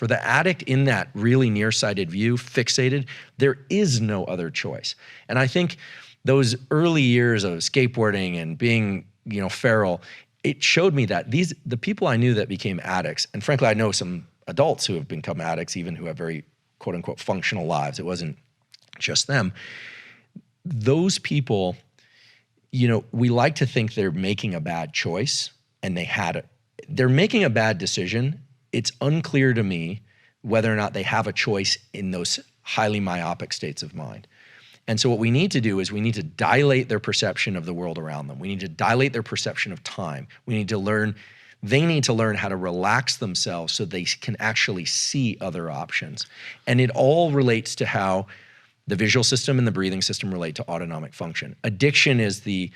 For the addict in that really nearsighted view, fixated, there is no other choice. And I think those early years of skateboarding and being, feral, it showed me that the people I knew that became addicts, and frankly, I know some adults who have become addicts, even who have very quote unquote functional lives. It wasn't just them. Those people, we like to think they're making a bad choice, and they're making a bad decision. It's unclear to me whether or not they have a choice in those highly myopic states of mind. And so what we need to do is we need to dilate their perception of the world around them. We need to dilate their perception of time. They need to learn how to relax themselves so they can actually see other options. And it all relates to how the visual system and the breathing system relate to autonomic function. Addiction is the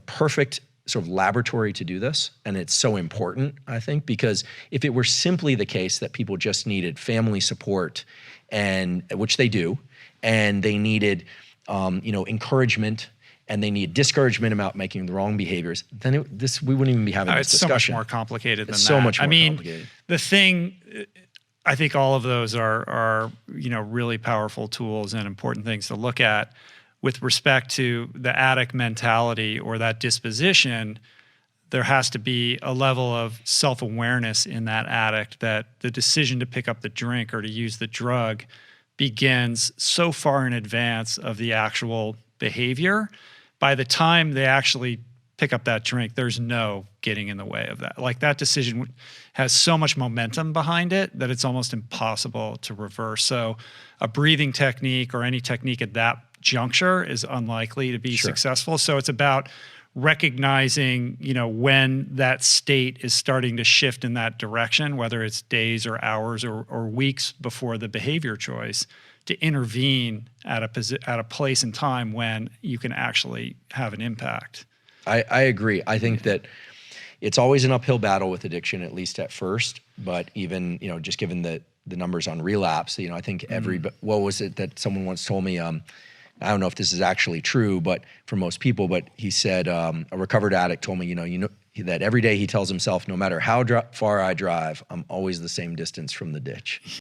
perfect sort of laboratory to do this. And it's so important, I think, because if it were simply the case that people just needed family support, and which they do, and they needed encouragement, and they need discouragement about making the wrong behaviors, then we wouldn't even be having this discussion. It's so much more complicated than that. It's so much more complicated. The thing, I think all of those are really powerful tools and important things to look at. With respect to the addict mentality or that disposition, there has to be a level of self-awareness in that addict that the decision to pick up the drink or to use the drug begins so far in advance of the actual behavior. By the time they actually pick up that drink, there's no getting in the way of that. Like, that decision has so much momentum behind it that it's almost impossible to reverse. So a breathing technique or any technique at that juncture is unlikely to be successful. So it's about recognizing, when that state is starting to shift in that direction, whether it's days or hours or weeks before the behavior choice, to intervene at a place and time when you can actually have an impact. I agree. I think that it's always an uphill battle with addiction, at least at first. But even, just given the numbers on relapse, I think what was it that someone once told me? I don't know if this is actually true, but for most people, but he said, a recovered addict told me, that every day he tells himself, no matter how far I drive, I'm always the same distance from the ditch.